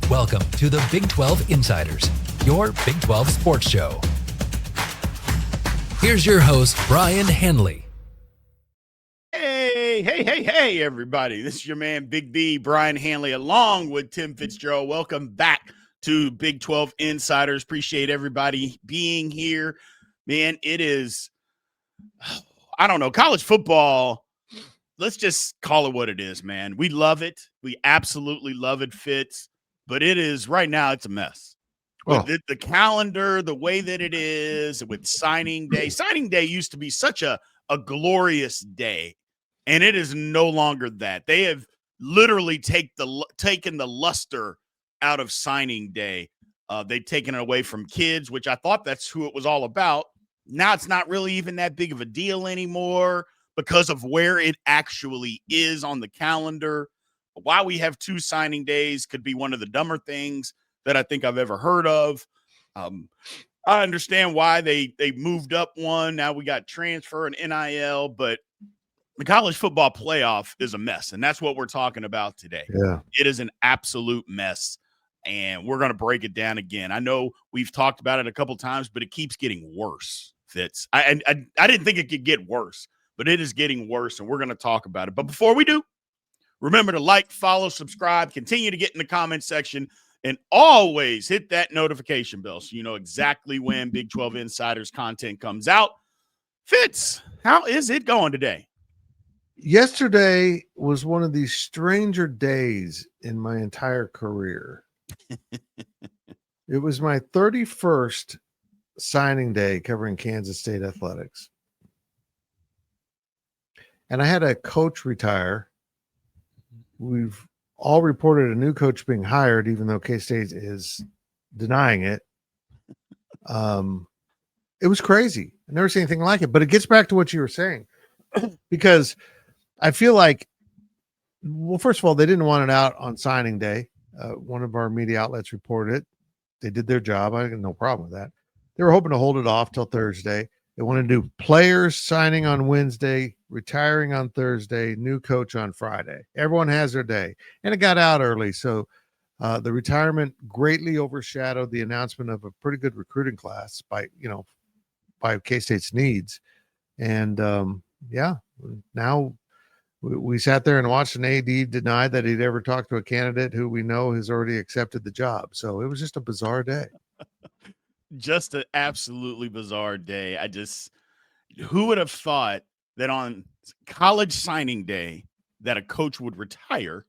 Welcome to the Big 12 Insiders, your Big 12 sports show. Here's your host, Brien Hanley. Hey, everybody. This is your man, Big B, Brien Hanley, along with Tim Fitzgerald. Welcome back to Big 12 Insiders. Appreciate everybody being here. Man, it is, I don't know, college football. Let's just call it what it is, man. We love it. We absolutely love it, Fitz. But it is, right now, it's a mess. With the calendar, the way that it is, with signing day. Signing day used to be such a glorious day, and it is no longer that. They have literally taken the luster out of signing day. They've taken it away from kids, which I thought that's who it was all about. Now it's not really even that big of a deal anymore because of where it actually is on the calendar. Why we have two signing days could be one of the dumber things that I think I've ever heard of. I understand why they moved up one. Now we got transfer and NIL, but the college football playoff is a mess, and that's what we're talking about today. Yeah. It is an absolute mess, and we're going to break it down again. I know we've talked about it a couple times, but it keeps getting worse, Fitz. I didn't think it could get worse, but it is getting worse, and we're going to talk about it. But before we do, remember to like, follow, subscribe, continue to get in the comment section, and always hit that notification bell so you know exactly when Big 12 Insiders content comes out. Fitz, how is it going today? Yesterday was one of the stranger days in my entire career. It was my 31st signing day covering Kansas State athletics. And I had a coach retire. We've all reported a new coach being hired, even though K-State is denying it. It was crazy. I never seen anything like it, but it gets back to what you were saying, because I feel like, well, first of all, they didn't want it out on signing day. One of our media outlets reported it. They did their job. I had no problem with that. They were hoping to hold it off till Thursday. They wanted to do players signing on Wednesday, retiring on Thursday, new coach on Friday. Everyone has their day. And it got out early. So the retirement greatly overshadowed the announcement of a pretty good recruiting class by K-State's needs. And now we sat there and watched an AD deny that he'd ever talked to a candidate who we know has already accepted the job. So it was just a bizarre day. Just an absolutely bizarre day. Who would have thought that on college signing day that a coach would retire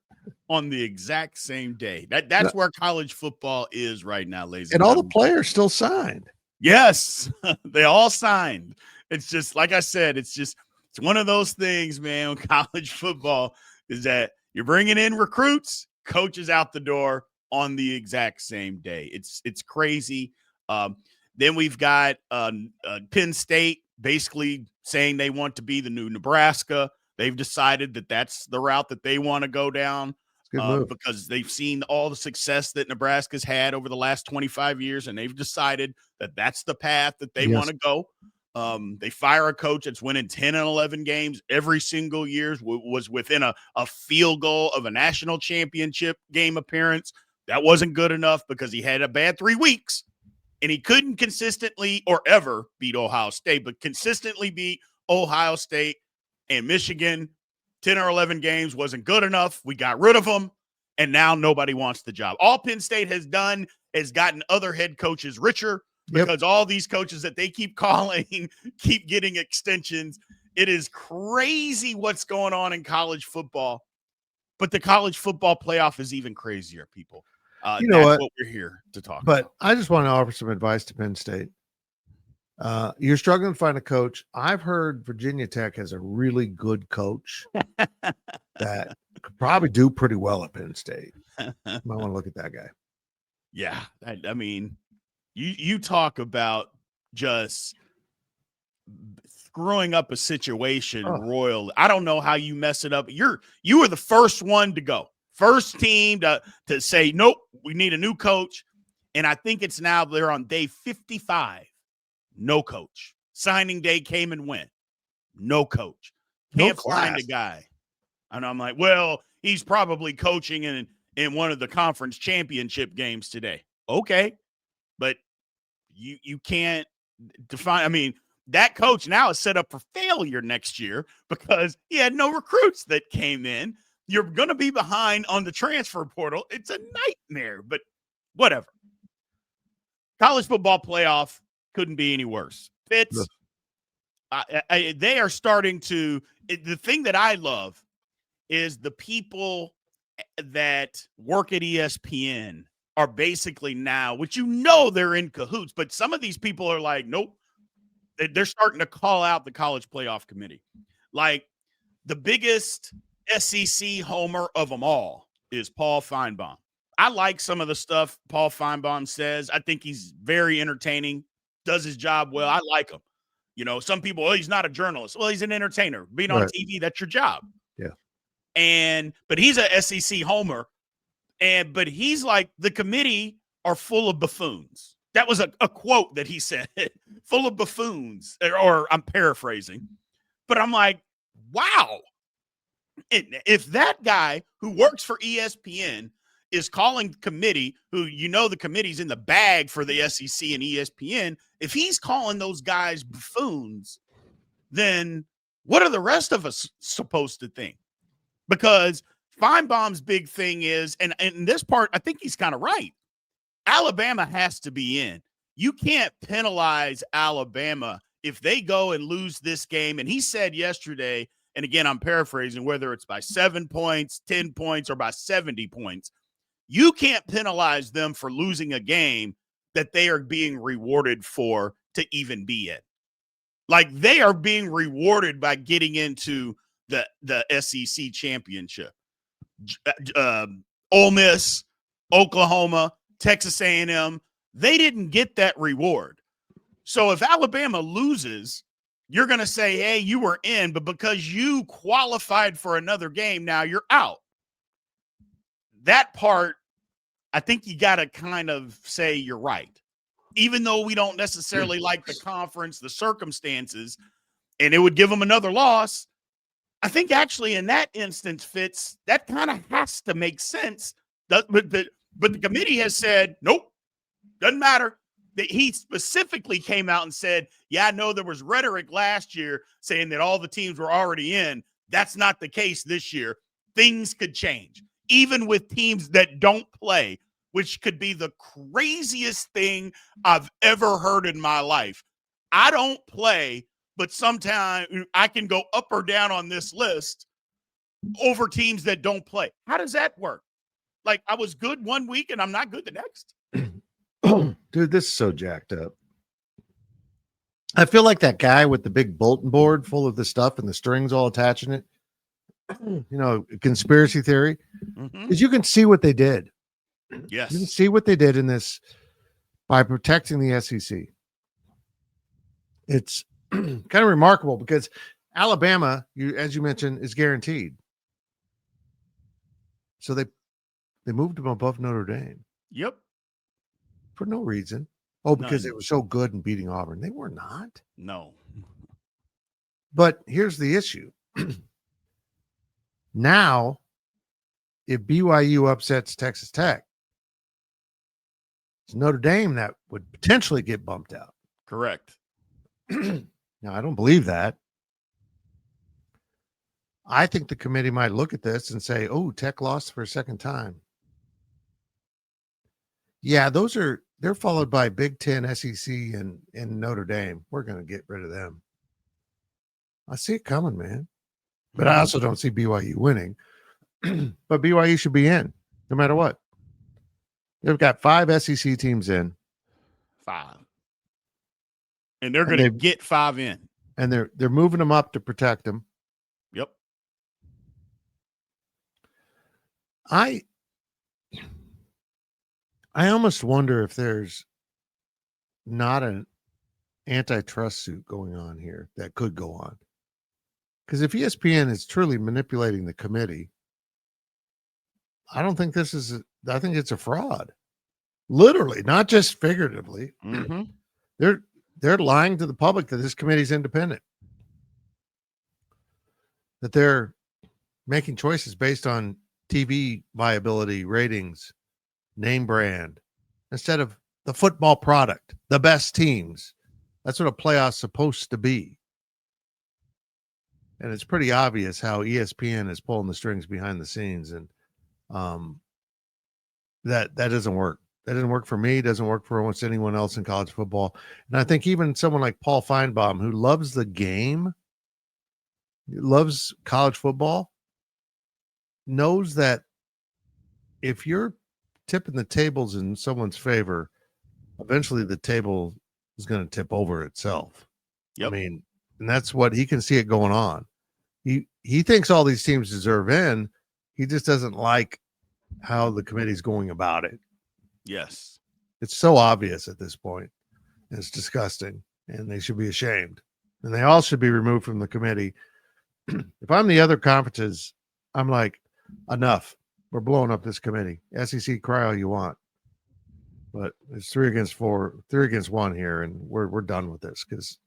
on the exact same day? That's where college football is right now, ladies and all gentlemen. The players still signed. Yes, they all signed. It's just, like I said, it's one of those things, man, with college football, is that you're bringing in recruits, coaches out the door on the exact same day. It's crazy. Then we've got Penn State basically saying they want to be the new Nebraska. They've decided that that's the route that they want to go down because they've seen all the success that Nebraska's had over the last 25 years, and they've decided that that's the path that they want to go. They fire a coach that's winning 10 and 11 games every single year, was within a field goal of a national championship game appearance. That wasn't good enough because he had a bad 3 weeks. And he couldn't consistently or ever beat Ohio State, but consistently beat Ohio State and Michigan. 10 or 11 games wasn't good enough. We got rid of him, and now nobody wants the job. All Penn State has done is gotten other head coaches richer because all these coaches that they keep calling keep getting extensions. It is crazy what's going on in college football, but the college football playoff is even crazier, people. You know that's what we're here to talk about. But I just want to offer some advice to Penn State. You're struggling to find a coach. I've heard Virginia Tech has a really good coach that could probably do pretty well at Penn State. You might want to look at that guy. Yeah. I mean, you talk about just screwing up a situation royally. I don't know how you mess it up. You were the first one to go. First team to say, nope, we need a new coach. And I think it's now they're on day 55. No coach. Signing day came and went. No coach. Can't find a guy. And I'm like, well, he's probably coaching in one of the conference championship games today. Okay, but you can't define. I mean, that coach now is set up for failure next year because he had no recruits that came in. You're going to be behind on the transfer portal. It's a nightmare, but whatever. College football playoff couldn't be any worse. Fitz, they are starting to – the thing that I love is the people that work at ESPN are basically now, which they're in cahoots, but some of these people are like, nope. They're starting to call out the college playoff committee. Like the biggest SEC homer of them all is Paul Feinbaum. I like some of the stuff Paul Feinbaum says. I think he's very entertaining, does his job well. I like him. Some people, he's not a journalist. Well, he's an entertainer. Being on TV, that's your job. Yeah. But he's a SEC homer. But he's like, the committee are full of buffoons. That was a quote that he said, full of buffoons, or I'm paraphrasing. But I'm like, wow. If that guy who works for ESPN is calling the committee, who the committee's in the bag for the SEC and ESPN, if he's calling those guys buffoons, then what are the rest of us supposed to think? Because Feinbaum's big thing is, and in this part, I think he's kind of right. Alabama has to be in. You can't penalize Alabama if they go and lose this game. And he said yesterday, and again, I'm paraphrasing, whether it's by 7 points, 10 points, or by 70 points, you can't penalize them for losing a game that they are being rewarded for to even be in. Like, they are being rewarded by getting into the SEC championship. Ole Miss, Oklahoma, Texas A&M, they didn't get that reward. So if Alabama loses, you're going to say, hey, you were in, but because you qualified for another game, now you're out. That part, I think you got to kind of say you're right. Even though we don't necessarily like the conference, the circumstances, and it would give them another loss, I think actually in that instance, Fitz, that kind of has to make sense. But the committee has said, nope, doesn't matter. He specifically came out and said, yeah, I know there was rhetoric last year saying that all the teams were already in. That's not the case this year. Things could change, even with teams that don't play, which could be the craziest thing I've ever heard in my life. I don't play, but sometimes I can go up or down on this list over teams that don't play. How does that work? Like, I was good one week and I'm not good the next. Dude, this is so jacked up. I feel like that guy with the big bulletin board full of the stuff and the strings all attaching it. Conspiracy theory. Because you can see what they did. Yes. You can see what they did in this by protecting the SEC. It's kind of remarkable because Alabama, as you mentioned, is guaranteed. So they moved them above Notre Dame. Yep. For no reason. Oh, because None. they were so good in beating Auburn. They were not. No. But here's the issue. Now, if BYU upsets Texas Tech, it's Notre Dame that would potentially get bumped out. Correct. Now, I don't believe that. I think the committee might look at this and say, oh, Tech lost for a second time. Yeah, they're followed by Big Ten, SEC, and Notre Dame. We're going to get rid of them. I see it coming, man. But I also don't see BYU winning. But BYU should be in, no matter what. They've got 5 SEC teams in. 5. And they're going to get 5 in. And they're moving them up to protect them. Yep. I almost wonder if there's not an antitrust suit going on here that could go on. Because if ESPN is truly manipulating the committee, I don't think I think it's a fraud. Literally, not just figuratively. Mm-hmm. They're lying to the public that this committee is independent. That they're making choices based on TV viability, ratings, name brand, instead of the football product, the best teams. That's what a playoff's supposed to be. And it's pretty obvious how ESPN is pulling the strings behind the scenes, and that doesn't work. That didn't work for me. It doesn't work for almost anyone else in college football. And I think even someone like Paul Feinbaum, who loves the game, loves college football, knows that if you're tipping the tables in someone's favor, eventually the table is going to tip over itself. Yep. I mean, and that's what he can see it going on. He thinks all these teams deserve in. He just doesn't like how the committee's going about it. Yes. It's so obvious at this point. It's disgusting, and they should be ashamed. And they all should be removed from the committee. If I'm the other conferences, I'm like, enough. We're blowing up this committee. SEC, cry all you want. But it's 3 against 1 here, and we're done with this. Because,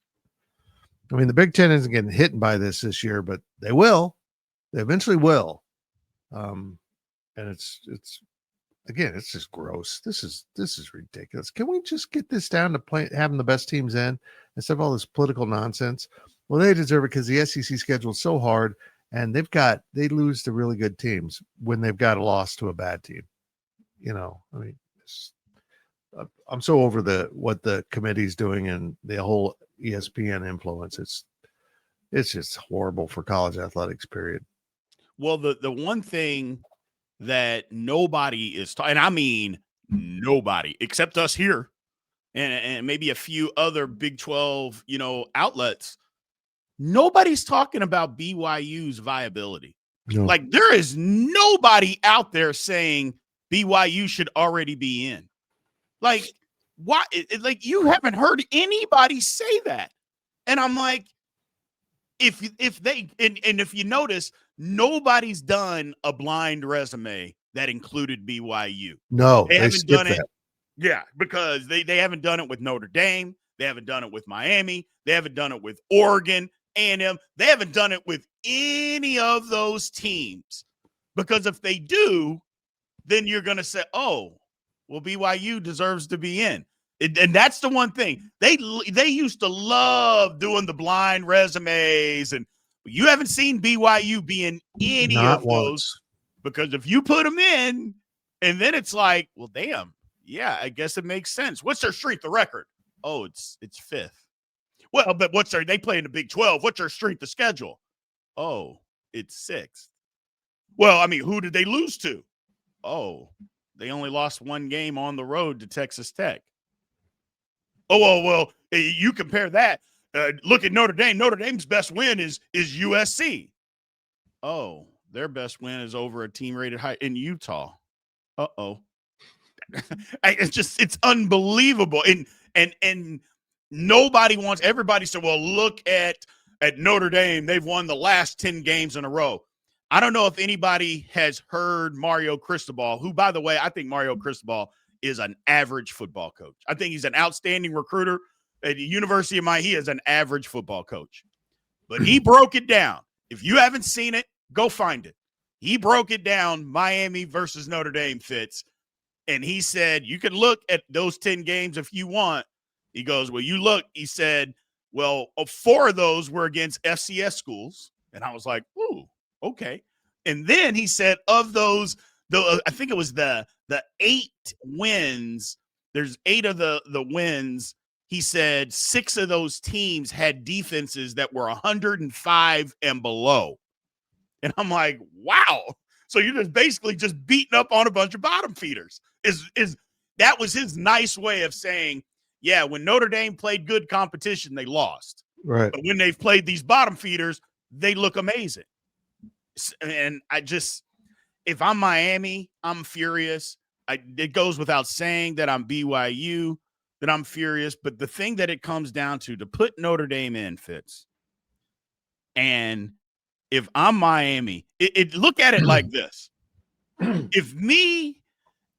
I mean, the Big Ten isn't getting hit by this year, but they will. They eventually will. And it's again, it's just gross. This is ridiculous. Can we just get this down to having the best teams in instead of all this political nonsense? Well, they deserve it because the SEC schedule is so hard, and they lose to really good teams when they've got a loss to a bad team. You know, I mean, I'm so over what the committee's doing and the whole ESPN influence. It's just horrible for college athletics, period. Well, the one thing that nobody is and I mean nobody except us here and maybe a few other Big 12, outlets, nobody's talking about BYU's viability. No. Like, there is nobody out there saying BYU should already be in. Like, why? Like, you haven't heard anybody say that. And I'm like, if you notice, nobody's done a blind resume that included BYU. No, they haven't done it. Yeah, because they haven't done it with Notre Dame. They haven't done it with Miami. They haven't done it with Oregon, A&M. They haven't done it with any of those teams. Because if they do, then you're going to say, oh, well, BYU deserves to be in. And that's the one thing. They used to love doing the blind resumes, and you haven't seen BYU be in any Not of once. those, because if you put them in, and then it's like, well, damn, yeah, I guess it makes sense. What's their strength of record? Oh, it's 5th. Well, but they play in the Big 12. What's their strength of schedule? Oh, it's 6th. Well, I mean, who did they lose to? Oh, they only lost 1 game on the road to Texas Tech. Oh, well, you compare that. Look at Notre Dame. Notre Dame's best win is USC. Oh, their best win is over a team rated high in Utah. Uh-oh. It's unbelievable. And nobody wants, everybody said, well, look at Notre Dame. They've won the last 10 games in a row. I don't know if anybody has heard Mario Cristobal, who, by the way, I think Mario Cristobal is an average football coach. I think he's an outstanding recruiter. At the University of Miami, he is an average football coach. But he broke it down. If you haven't seen it, go find it. He broke it down, Miami versus Notre Dame, Fitz. And he said, you can look at those 10 games if you want. He goes, well, you look. He said, well, 4 of those were against FCS schools. And I was like, ooh, okay. And then he said, of those, I think it was the 8 wins, there's 8 of the wins. He said 6 of those teams had defenses that were 105 and below. And I'm like, wow. So you're just basically just beating up on a bunch of bottom feeders. That was his nice way of saying, yeah, when Notre Dame played good competition, they lost. Right. But when they've played these bottom feeders, they look amazing. And if I'm Miami, I'm furious. It goes without saying that I'm BYU, that I'm furious. But the thing that it comes down to put Notre Dame in, Fitz, and if I'm Miami, look at it like this. If me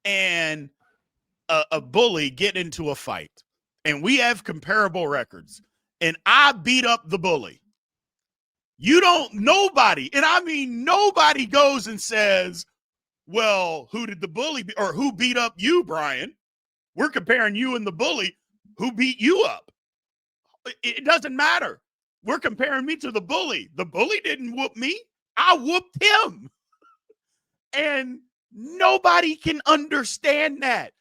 and a bully get into a fight and we have comparable records and I beat up the bully, nobody, and I mean nobody, goes and says, Well, who did the bully or who beat up you, Brien? We're comparing you and the bully. Who beat you up? It doesn't matter. We're comparing me to the bully. The bully didn't whoop me. I whooped him. And nobody can understand that.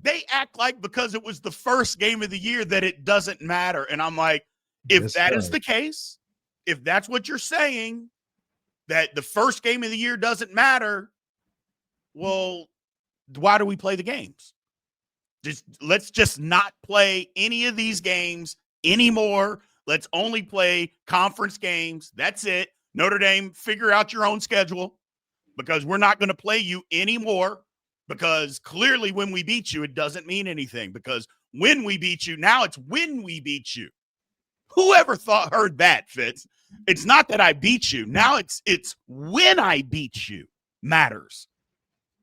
They act like because it was the first game of the year that it doesn't matter. And I'm like, if that is the case, if that's what you're saying, that the first game of the year doesn't matter, well, why do we play the games? Let's just not play any of these games anymore. Let's only play conference games. That's it. Notre Dame, figure out your own schedule, because we're not going to play you anymore, because clearly when we beat you, it doesn't mean anything, because when we beat you, now it's when we beat you. Whoever heard that, Fitz? It's not that I beat you. Now it's when I beat you matters.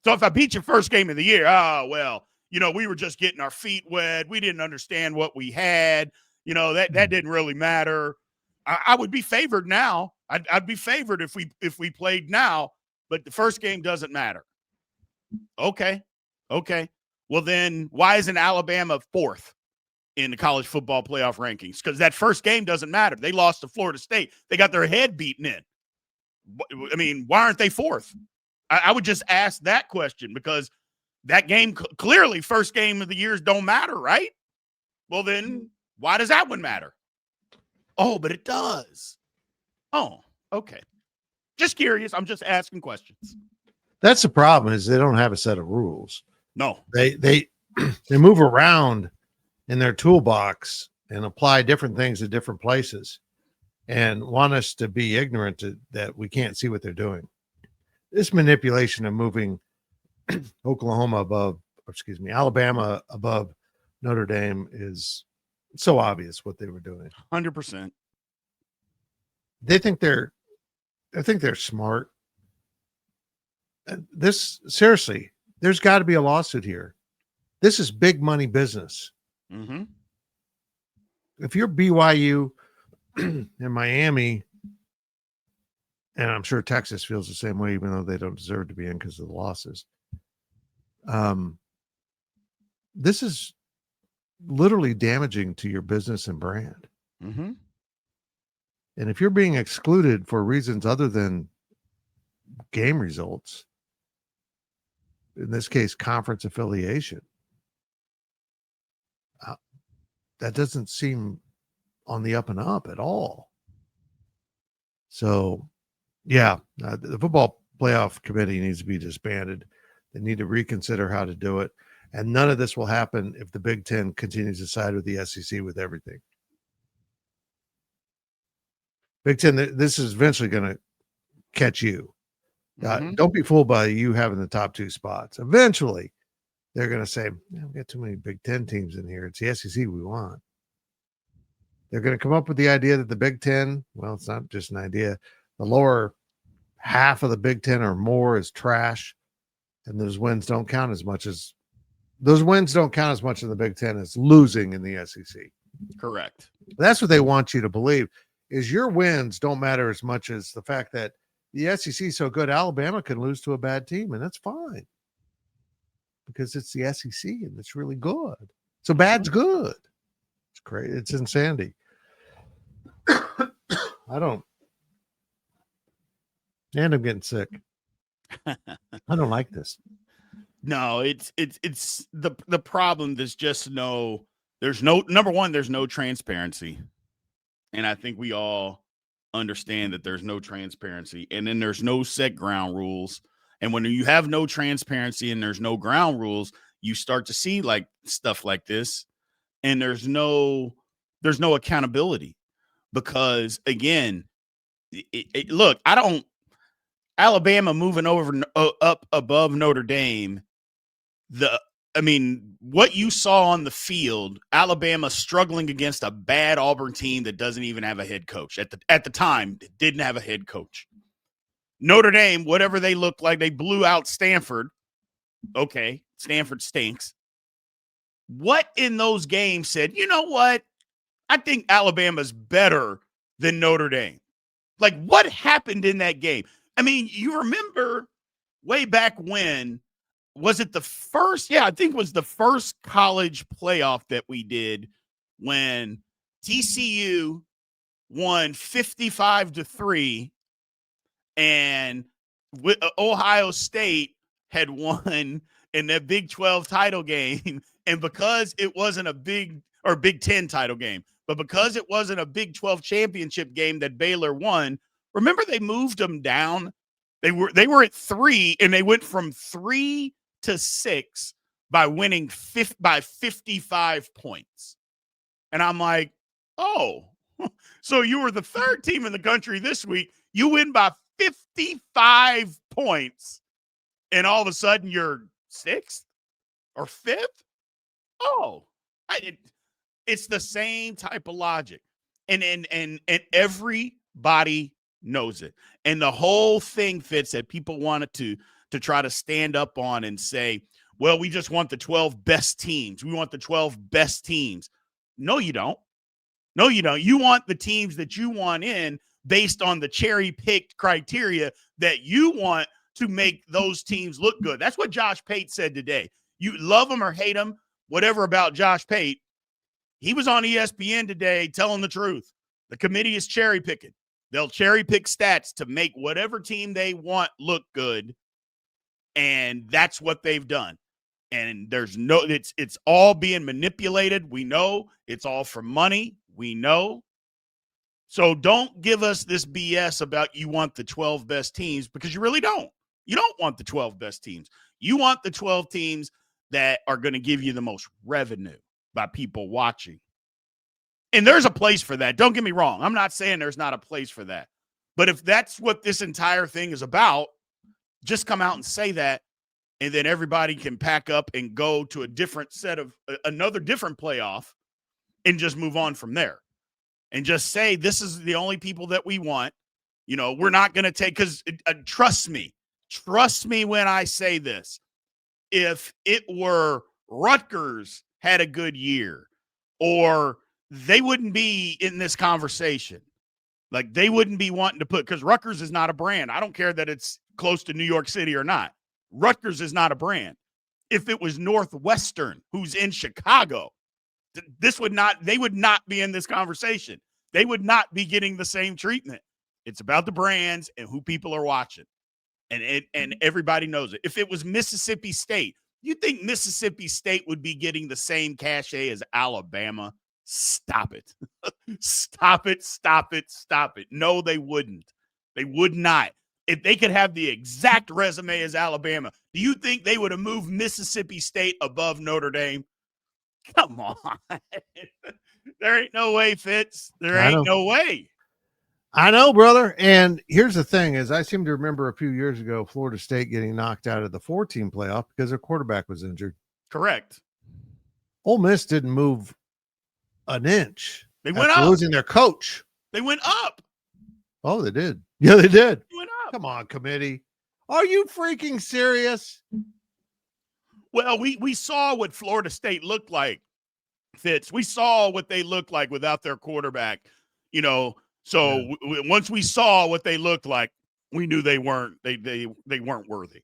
So if I beat you first game of the year, well, we were just getting our feet wet. We didn't understand what we had. That didn't really matter. I would be favored now. I'd be favored if we played now, but the first game doesn't matter. Okay. Well, then why isn't Alabama 4th in the college football playoff rankings? Because that first game doesn't matter. They lost to Florida State. They got their head beaten in. I mean, why aren't they 4th? I would just ask that question, because that game, clearly first game of the years don't matter, right? Well, then why does that one matter? Oh, but it does. Oh, okay. Just curious. I'm just asking questions. That's the problem, is they don't have a set of rules. No. They move around in their toolbox and apply different things at different places and want us to be ignorant that we can't see what they're doing. This manipulation of moving Alabama above Notre Dame is so obvious what they were doing. 100%. They think they're smart. Seriously, there's got to be a lawsuit here. This is big money business. Mm-hmm. If you're BYU and Miami, and I'm sure Texas feels the same way, even though they don't deserve to be in because of the losses. This is literally damaging to your business and brand. Mm-hmm. And if you're being excluded for reasons other than game results, in this case, conference affiliation, that doesn't seem on the up and up at all. So, yeah, the football playoff committee needs to be disbanded. They need to reconsider how to do it. And none of this will happen if the Big Ten continues to side with the SEC with everything. Big Ten, this is eventually going to catch you. Don't be fooled by you having the top 2 spots. Eventually, they're going to say, we've got too many Big Ten teams in here. It's the SEC we want. They're going to come up with the idea that the Big Ten, well, it's not just an idea. The lower half of the Big Ten or more is trash, and those wins don't count as much in the Big Ten as losing in the SEC. Correct. That's what they want you to believe, is your wins don't matter as much as the fact that the SEC is so good, Alabama can lose to a bad team, and that's fine because it's the SEC and it's really good. So bad's good. It's great. It's insanity. And I'm getting sick. I don't like this. No, it's the problem. There's no transparency. And I think we all understand that there's no transparency, and then there's no set ground rules. And when you have no transparency and there's no ground rules, you start to see like stuff like this, and there's no accountability, because again, look, Alabama moving up above Notre Dame. What you saw on the field, Alabama struggling against a bad Auburn team that doesn't even have a head coach. At the time, didn't have a head coach. Notre Dame, whatever they looked like, they blew out Stanford. Okay, Stanford stinks. What in those games said, you know what? I think Alabama's better than Notre Dame. Like, what happened in that game? I mean, you remember way back when, was it the first? Yeah, I think it was the first college playoff that we did when TCU won 55-3 and Ohio State had won in that Big 12 title game. And because it wasn't a Big 10 title game, but because it wasn't a Big 12 championship game that Baylor won, remember they moved them down. They were at 3 and they went from 3 to 6 by winning by 55 points. And I'm like, oh, so you were the 3rd team in the country this week. You win by 55 points, and all of a sudden you're 6th or 5th. Oh, it's the same type of logic, and everybody knows it. And the whole thing fits that people wanted to try to stand up on and say, well, we just want the 12 best teams. We want the 12 best teams. No, you don't. No, you don't. You want the teams that you want in based on the cherry-picked criteria that you want to make those teams look good. That's what Josh Pate said today. You love him or hate him, whatever about Josh Pate. He was on ESPN today telling the truth. The committee is cherry-picking. They'll cherry-pick stats to make whatever team they want look good, and that's what they've done. And there's no, it's all being manipulated. We know it's all for money. We know. So don't give us this BS about you want the 12 best teams, because you really don't. You don't want the 12 best teams. You want the 12 teams that are going to give you the most revenue by people watching. And there's a place for that. Don't get me wrong. I'm not saying there's not a place for that. But if that's what this entire thing is about, just come out and say that, and then everybody can pack up and go to a different set of another different playoff and just move on from there. And just say, this is the only people that we want. You know, we're not going to take, because trust me when I say this. If it were Rutgers had a good year, or they wouldn't be in this conversation. Like, they wouldn't be wanting to put, because Rutgers is not a brand. I don't care that it's close to New York City or not. Rutgers is not a brand. If it was Northwestern, who's in Chicago, they would not be in this conversation. They would not be getting the same treatment. It's about the brands and who people are watching. And everybody knows it. If it was Mississippi State, you think Mississippi State would be getting the same cachet as Alabama? Stop it. Stop it. Stop it. Stop it. No, they wouldn't. They would not. If they could have the exact resume as Alabama, do you think they would have moved Mississippi State above Notre Dame? Come on. There ain't no way, Fitz. There ain't no way. I know, brother. And here's the thing is, I seem to remember a few years ago, Florida State getting knocked out of the 4-team playoff because their quarterback was injured. Correct. Ole Miss didn't move an inch. They went up. Losing their coach. They went up. Oh, they did. Yeah, they did. They went up. Come on, committee. Are you freaking serious? Well, we saw what Florida State looked like, Fitz. We saw what they looked like without their quarterback, you know. So once we saw what they looked like, we knew they weren't worthy.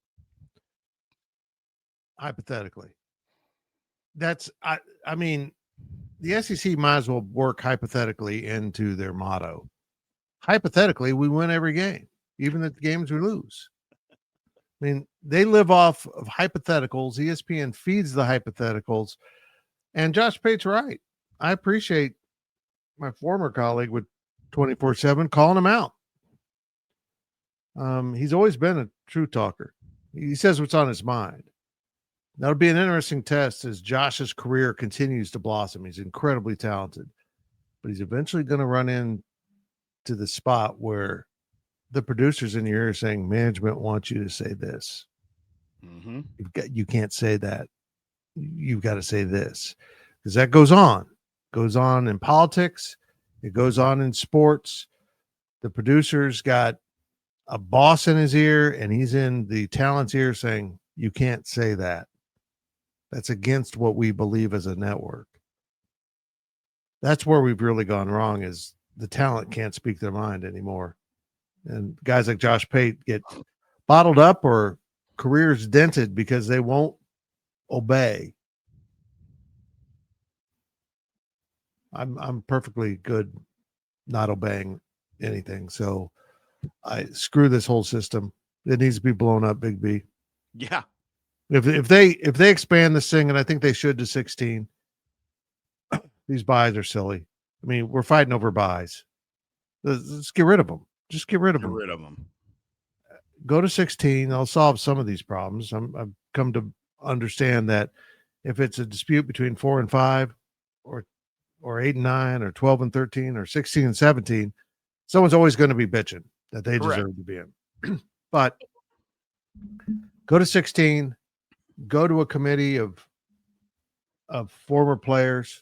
Hypothetically, I mean, the SEC might as well work hypothetically into their motto. Hypothetically, we win every game, even the games we lose. I mean, they live off of hypotheticals. ESPN feeds the hypotheticals, and Josh Pate's right. I appreciate my former colleague with 24/7 calling him out. He's always been a true talker. He says what's on his mind. That'll be an interesting test as Josh's career continues to blossom. He's incredibly talented, but he's eventually going to run into the spot where the producers in your ear are saying, management wants you to say this. Mm-hmm. You can't say that. You've got to say this, because that goes on in politics. It goes on in sports. The producer's got a boss in his ear, and he's in the talent's ear saying, you can't say that. That's against what we believe as a network. That's where we've really gone wrong, is the talent can't speak their mind anymore. And guys like Josh Pate get bottled up or careers dented because they won't obey. I'm perfectly good not obeying anything. So I screw this whole system. It needs to be blown up, Big B. Yeah. If they expand this thing, and I think they should, to 16, these buys are silly. I mean, we're fighting over buys. Let's get rid of them. Just get rid of Get them. rid of them. Go to 16. I'll solve some of these problems. I've come to understand that if it's a dispute between 4 and 5, or 8 and 9, or 12 and 13, or 16 and 17, someone's always going to be bitching that they Correct. deserve to be in. But go to 16. Go to a committee of former players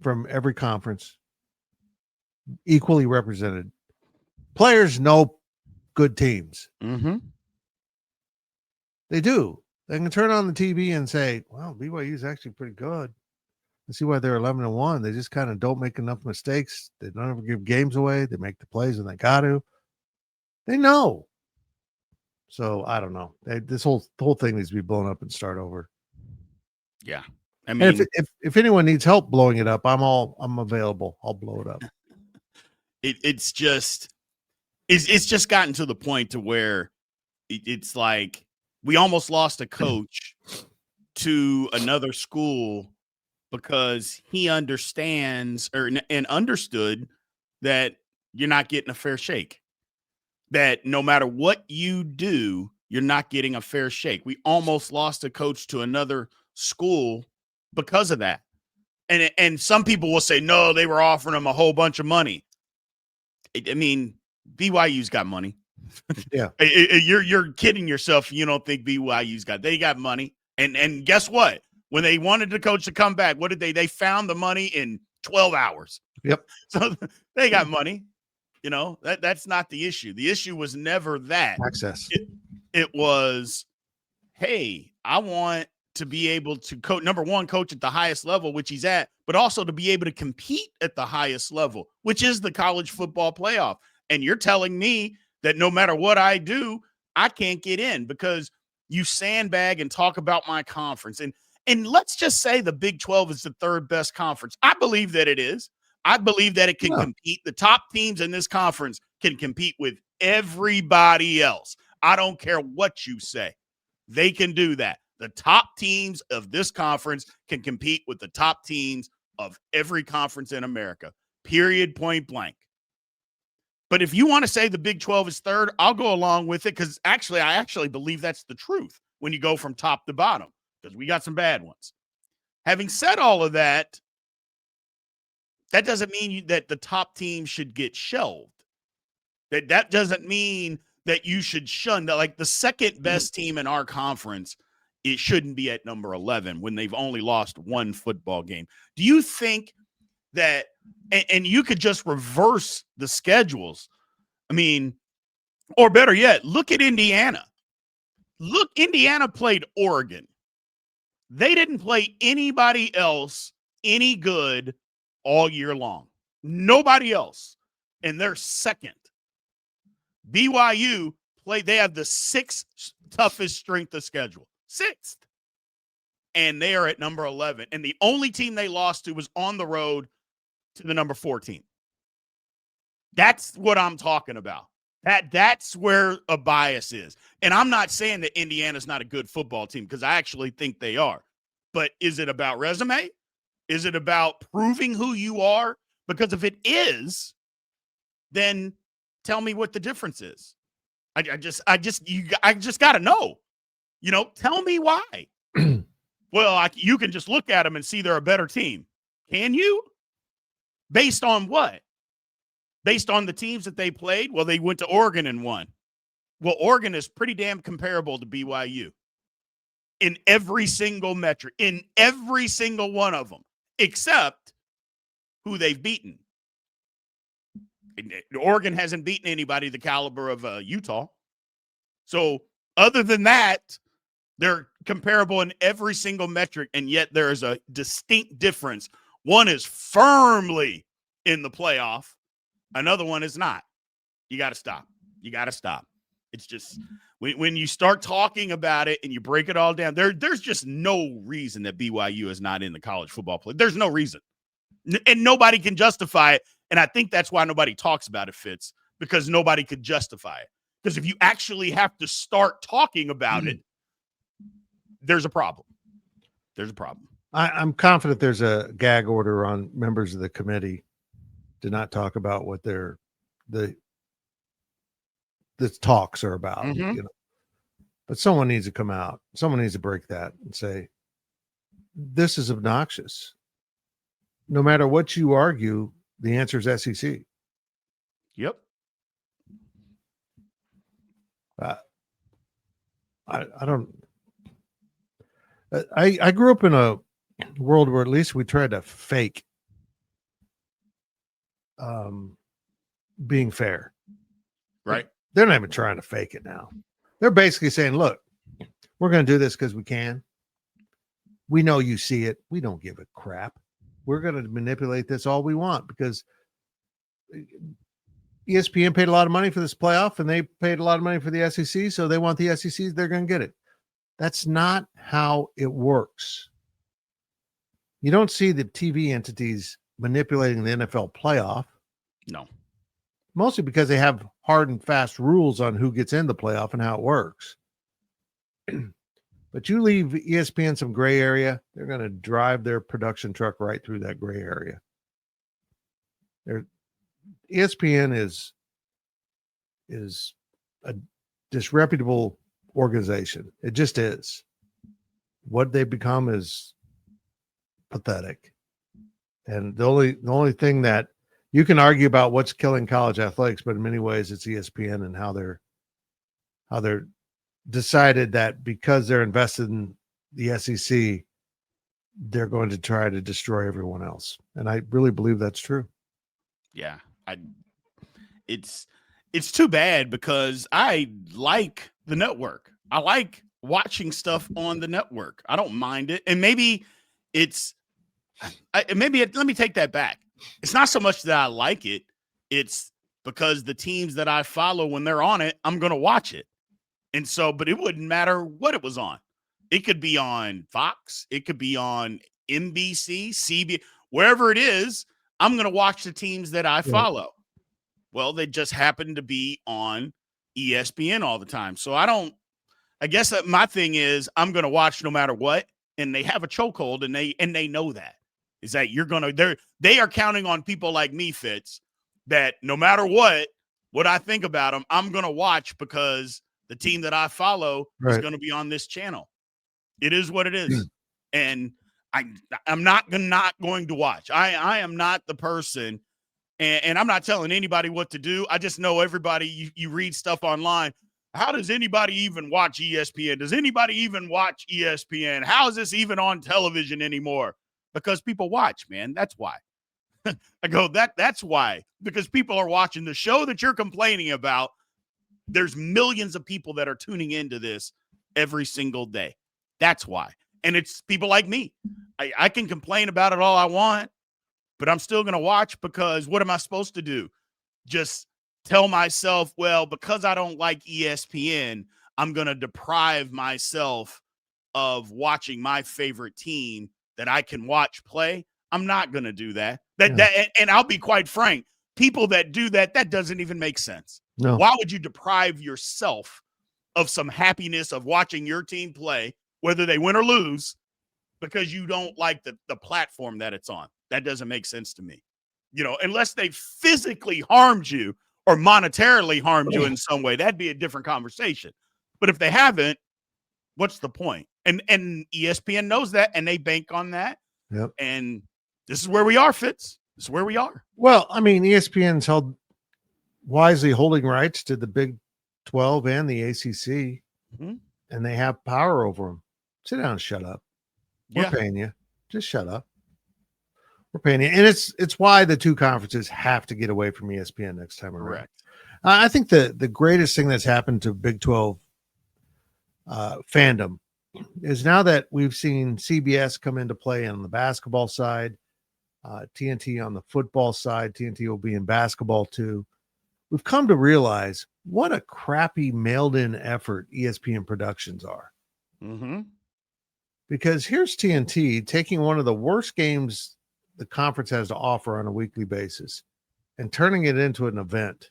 from every conference, equally represented. Players know good teams. Mm-hmm. They do. They can turn on the TV and say, "Wow, BYU is actually pretty good." And see why they're 11-1. They just kind of don't make enough mistakes. They don't ever give games away. They make the plays when they got to. They know. So I don't know. This whole thing needs to be blown up and start over. Yeah. I mean, and if anyone needs help blowing it up, I'm available. I'll blow it up. It's just gotten to the point to where it's like we almost lost a coach to another school because he understands and understood that you're not getting a fair shake. That no matter what you do, you're not getting a fair shake. We almost lost a coach to another school because of that. And some people will say, no, they were offering him a whole bunch of money. I mean, BYU's got money. Yeah. You're kidding yourself. You don't think BYU's they got money. And guess what? When they wanted the coach to come back, what did they found the money in 12 hours. Yep. So they got money. You know, that's not the issue. The issue was never that. Access. It was, hey, I want to be able to coach, number one, coach at the highest level, which he's at, but also to be able to compete at the highest level, which is the college football playoff. And you're telling me that no matter what I do, I can't get in because you sandbag and talk about my conference. And let's just say the Big 12 is the third best conference. I believe that it is. I believe that it can compete. The top teams in this conference can compete with everybody else. I don't care what you say. They can do that. The top teams of this conference can compete with the top teams of every conference in America, period, point blank. But if you want to say the Big 12 is third, I'll go along with it because I actually believe that's the truth when you go from top to bottom because we got some bad ones. Having said all of that, that doesn't mean that the top team should get shelved. That doesn't mean that you should shun that. Like the second best team in our conference, it shouldn't be at number 11 when they've only lost one football game. Do you think that, and you could just reverse the schedules? I mean, or better yet, look at Indiana. Look, Indiana played Oregon. They didn't play anybody else any good all year long. Nobody else. And they're second. BYU they have the sixth toughest strength of schedule. Sixth. And they are at number 11. And the only team they lost to was on the road to the number 14. That's what I'm talking about. That's where a bias is. And I'm not saying that Indiana's not a good football team because I actually think they are. But is it about resume? Is it about proving who you are? Because if it is, then tell me what the difference is. I just got to know. You know, tell me why. Well, you can just look at them and see they're a better team. Can you? Based on what? Based on the teams that they played? Well, they went to Oregon and won. Well, Oregon is pretty damn comparable to BYU in every single metric, in every single one of them, except who they've beaten. Oregon hasn't beaten anybody the caliber of Utah. So other than that, they're comparable in every single metric, and yet there is a distinct difference. One is firmly in the playoff. Another one is not. You got to stop. You got to stop. It's just when you start talking about it and you break it all down, there's just no reason that BYU is not in the college football play. There's no reason. And nobody can justify it. And I think that's why nobody talks about it, Fitz, because nobody could justify it. Because if you actually have to start talking about it, there's a problem. There's a problem. I'm confident there's a gag order on members of the committee to not talk about what the talks are about. Mm-hmm. You know, but someone needs to come out. Someone needs to break that and say, this is obnoxious. No matter what you argue, the answer is SEC. Yep. I don't. I grew up in a world where at least we tried to fake being fair. Right. They're not even trying to fake it now. They're basically saying, look, we're going to do this because we can. We know you see it. We don't give a crap. We're going to manipulate this all we want because ESPN paid a lot of money for this playoff and they paid a lot of money for the SEC. So they want the SEC. They're going to get it. That's not how it works. You don't see the TV entities manipulating the NFL playoff. No. Mostly because they have hard and fast rules on who gets in the playoff and how it works. But you leave ESPN some gray area, they're going to drive their production truck right through that gray area. ESPN is a disreputable organization. It just is. What they become is pathetic. And the only thing that you can argue about what's killing college athletics, but in many ways it's ESPN and how they're decided that because they're invested in the SEC, they're going to try to destroy everyone else. And I really believe that's true. Yeah. It's too bad because I like the network. I like watching stuff on the network. I don't mind it. And maybe let me take that back. It's not so much that I like it. It's because the teams that I follow, when they're on it, I'm going to watch it. And so, but it wouldn't matter what it was on. It could be on Fox. It could be on NBC, CBS, wherever it is. I'm going to watch the teams that I follow. Well, they just happen to be on ESPN all the time. So I guess that my thing is I'm going to watch no matter what. And they have a chokehold and they know that is that they are counting on people like me, Fitz, that no matter what I think about them, I'm going to watch because the team that I follow is going to be on this channel. It is what it is. And I'm not going to watch. I am not the person, and I'm not telling anybody what to do. I just know everybody, you read stuff online. How does anybody even watch ESPN? Does anybody even watch ESPN? How is this even on television anymore? Because people watch, man. That's why. I go, that's why. Because people are watching the show that you're complaining about. There's millions of people that are tuning into this every single day. That's why. And it's people like me. I can complain about it all I want, but I'm still going to watch because what am I supposed to do? Just tell myself, well, because I don't like ESPN, I'm going to deprive myself of watching my favorite team that I can watch play. I'm not going to do that. And I'll be quite frank, people that do that doesn't even make sense. No. Why would you deprive yourself of some happiness of watching your team play, whether they win or lose, because you don't like the platform that it's on? That doesn't make sense to me. Unless they physically harmed you or monetarily harmed you in some way, that'd be a different conversation. But if they haven't, what's the point? And ESPN knows that, and they bank on that. Yep. And this is where we are, Fitz. This is where we are. Well, I mean, ESPN's wisely holding rights to the Big 12 and the ACC, and they have power over them. Sit down and shut up. We're paying you. Just shut up. We're paying you. And it's why the two conferences have to get away from ESPN next time around. Correct. I think the greatest thing that's happened to Big 12 fandom is now that we've seen CBS come into play on the basketball side, TNT on the football side. TNT will be in basketball too. we've come to realize what a crappy mailed-in effort ESPN productions are. Mm-hmm. Because here's TNT taking one of the worst games the conference has to offer on a weekly basis and turning it into an event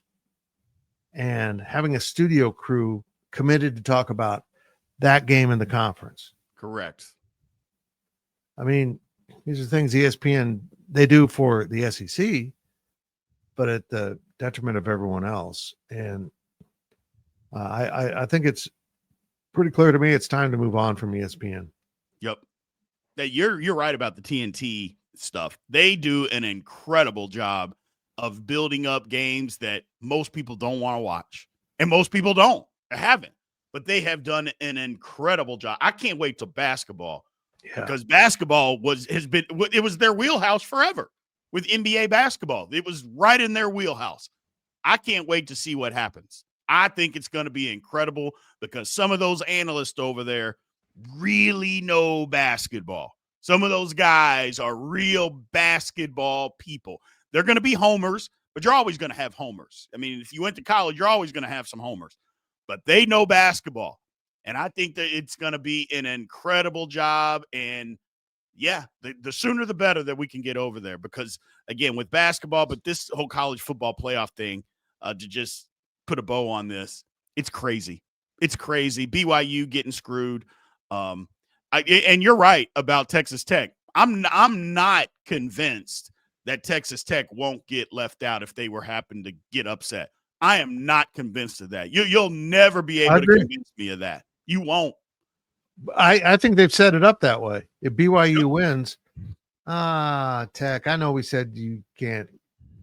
and having a studio crew committed to talk about that game in the conference. Correct. I mean, these are things ESPN, they do for the SEC, but at the detriment of everyone else. And I think it's pretty clear to me it's time to move on from ESPN. Yep. You're right about the TNT stuff. They do an incredible job of building up games that most people don't want to watch. And most people haven't. But they have done an incredible job. I can't wait till basketball. Yeah. Because basketball was their wheelhouse forever with NBA basketball. It was right in their wheelhouse. I can't wait to see what happens. I think it's going to be incredible because some of those analysts over there really know basketball. Some of those guys are real basketball people. They're going to be homers, but you're always going to have homers. I mean, if you went to college, you're always going to have some homers. But they know basketball. And I think that it's going to be an incredible job. And, yeah, the sooner the better that we can get over there. Because, again, with basketball, but this whole college football playoff thing, to just put a bow on this, it's crazy. It's crazy. BYU getting screwed. And you're right about Texas Tech. I'm not convinced that Texas Tech won't get left out if they were happen to get upset. I am not convinced of that. You'll never be able to convince me of that. You won't. I think they've set it up that way. If BYU wins, Tech, I know we said you can't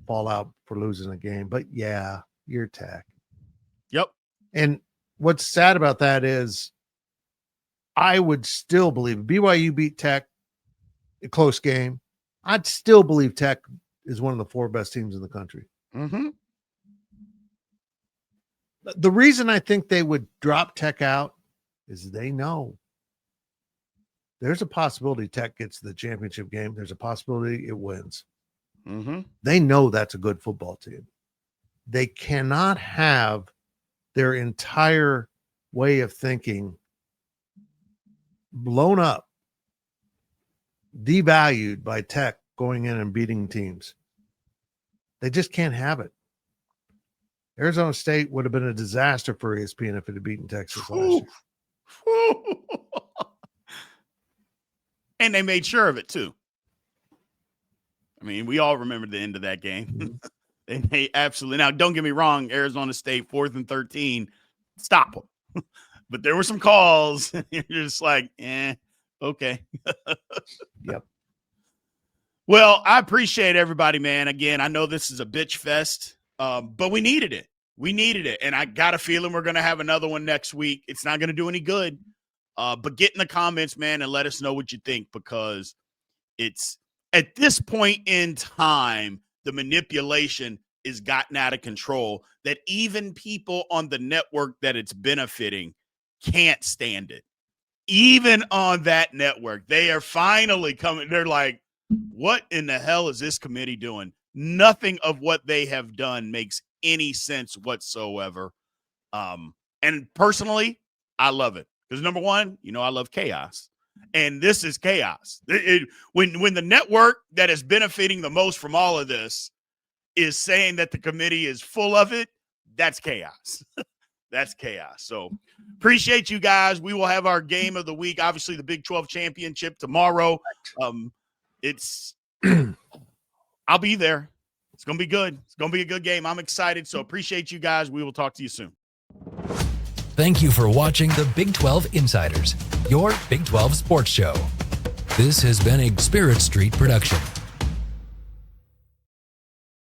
fall out for losing a game, but yeah, you're Tech. Yep. And what's sad about that is I would still believe if BYU beat Tech, a close game, I'd still believe Tech is one of the 4 best teams in the country. Mm-hmm. The reason I think they would drop Tech out is they know there's a possibility Tech gets to the championship game. There's a possibility it wins. Mm-hmm. They know that's a good football team. They cannot have their entire way of thinking blown up, devalued by Tech going in and beating teams. They just can't have it. Arizona State would have been a disaster for ESPN if it had beaten Texas last year. And they made sure of it, too. I mean, we all remember the end of that game. Mm-hmm. They absolutely. Now, don't get me wrong, Arizona State, 4th and 13, stop them. But there were some calls. You're just like, okay. Yep. Well, I appreciate everybody, man. Again, I know this is a bitch fest, but we needed it. We needed it. And I got a feeling we're going to have another one next week. It's not going to do any good. But get in the comments, man, and let us know what you think, because it's at this point in time, the manipulation is gotten out of control that even people on the network that it's benefiting can't stand it. Even on that network, they are finally coming. They're like, what in the hell is this committee doing? Nothing of what they have done makes any sense whatsoever. And personally, I love it. Because number one, I love chaos. And this is chaos. When the network that is benefiting the most from all of this is saying that the committee is full of it, that's chaos. That's chaos. So appreciate you guys. We will have our game of the week. Obviously, the Big 12 championship tomorrow. I'll be there. It's going to be good. It's going to be a good game. I'm excited. So appreciate you guys. We will talk to you soon. Thank you for watching the Big 12 Insiders, your Big 12 sports show. This has been a Spirit Street production.